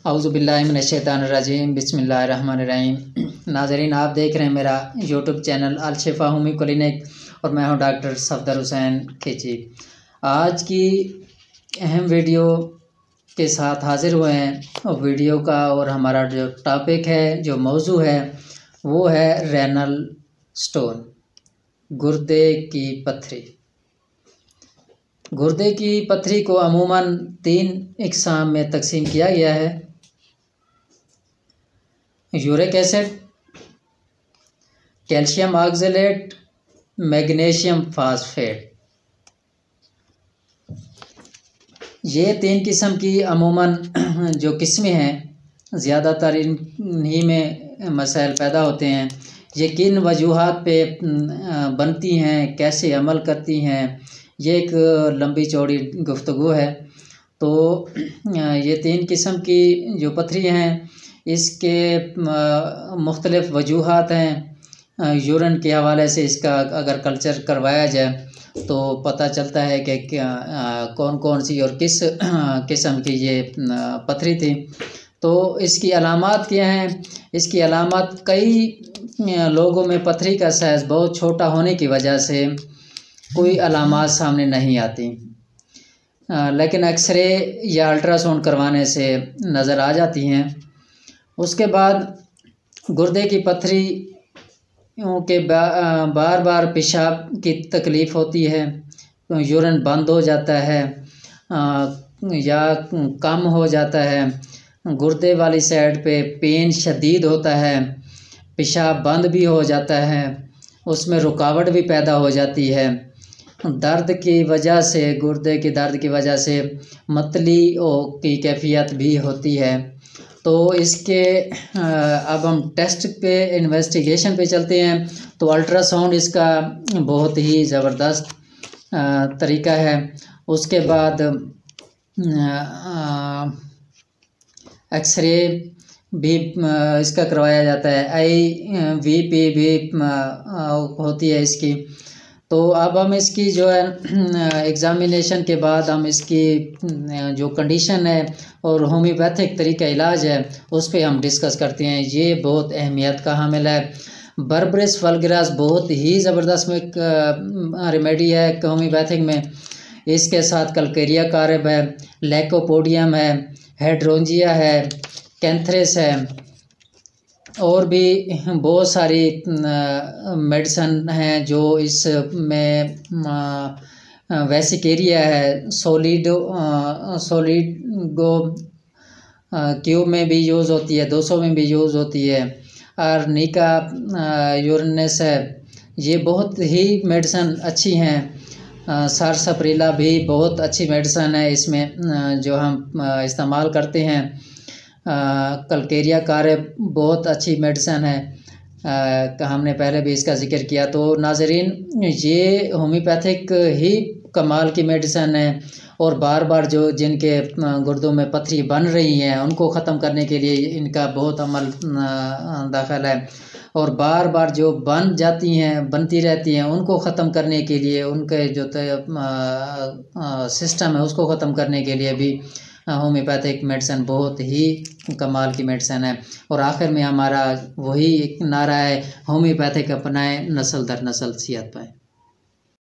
औज़ुबिल्लाहिमिनश्शैतानिर्रजीम बिस्मिल्लाहिर्रहमानिर्रहीम। नाज़रीन, आप देख रहे हैं मेरा YouTube channel Al-Shifa Homi clinic और मैं हूं डॉक्टर सफदर हुसैन खिची। आज की अहम वीडियो के साथ हाज़िर हुए हैं और वीडियो का और हमारा जो टॉपिक है, जो मौजू है, वो है रेनल स्टोन, गुर्दे की पत्थरी। गुर्दे की पत्थरी को अमूमन 3 अक़साम में तकसीम किया गया है: uric acid, calcium oxalate, magnesium phosphate. ये 3 किस्म की अमूमन जो किस्में हैं, ज़्यादातर इन्हीं में मसाइल पैदा होते हैं। ये किन वजूहात पे बनती हैं, कैसे अमल करती हैं, ये एक लंबी चौड़ी गुफ्तगू है। तो ये 3 किस्म की जो पथरी हैं, इसके मुख्तलिफ़ वजूहात हैं। यूरिन के हवाले से इसका अगर कल्चर करवाया जाए तो पता चलता है कि कौन कौन सी और किस किस्म की ये पथरी थी। तो इसकी अलामात क्या हैं? इसकी अलामात, कई लोगों में पथरी का साइज़ बहुत छोटा होने की वजह से कोई अलामात सामने नहीं आती, लेकिन एक्सरे या अल्ट्रासाउंड करवाने से नज़र आ जाती हैं। उसके बाद गुर्दे की पथरी के बार बार पेशाब की तकलीफ़ होती है, यूरिन बंद हो जाता है या कम हो जाता है, गुर्दे वाली साइड पे पेन शदीद होता है, पेशाब बंद भी हो जाता है, उसमें रुकावट भी पैदा हो जाती है। दर्द की वजह से, गुर्दे के दर्द की वजह से मतली की कैफियत भी होती है। तो इसके अब हम टेस्ट पे, इन्वेस्टिगेशन पे चलते हैं। तो अल्ट्रासाउंड इसका बहुत ही ज़बरदस्त तरीका है। उसके बाद एक्सरे भी इसका करवाया जाता है, IVP भी होती है इसकी। तो अब हम इसकी जो है एग्ज़ामिनेशन के बाद हम इसकी जो कंडीशन है और होम्योपैथिक तरीका इलाज है, उस पे हम डिस्कस करते हैं। ये बहुत अहमियत का हामिल है। बर्बरिस वल्गैरिस बहुत ही ज़बरदस्त एक रेमेडी है होम्योपैथिक में। इसके साथ कलकेरिया कारब है, लैकोपोडियम है, हाइड्रोंजिया है, कैंथरेस है, और भी बहुत सारी मेडिसन हैं जो इसमें वेसिकेरिया है, सोलिडो क्यूब में भी यूज़ होती है, 200 में भी यूज़ होती है, और निका यूरिनस है। ये बहुत ही मेडिसन अच्छी हैं। सारसाप्रिला भी बहुत अच्छी मेडिसन है इसमें जो हम इस्तेमाल करते हैं। कलकेरिया कारब बहुत अच्छी मेडिसन है, हमने पहले भी इसका ज़िक्र किया। तो नाज़रीन, ये होम्योपैथिक ही कमाल की मेडिसन है और बार बार जो जिनके गुर्दों में पथरी बन रही हैं, उनको ख़त्म करने के लिए इनका बहुत अमल दाखिल है। और बार बार जो बन जाती हैं, बनती रहती हैं, उनको ख़त्म करने के लिए, उनके जो सिस्टम है उसको ख़त्म करने के लिए भी होम्योपैथिक मेडिसन बहुत ही कमाल की मेडिसन है। और आखिर में हमारा वही एक नारा है, होम्योपैथिक अपनाएं, नस्ल दर नस्ल सेहत पाएं।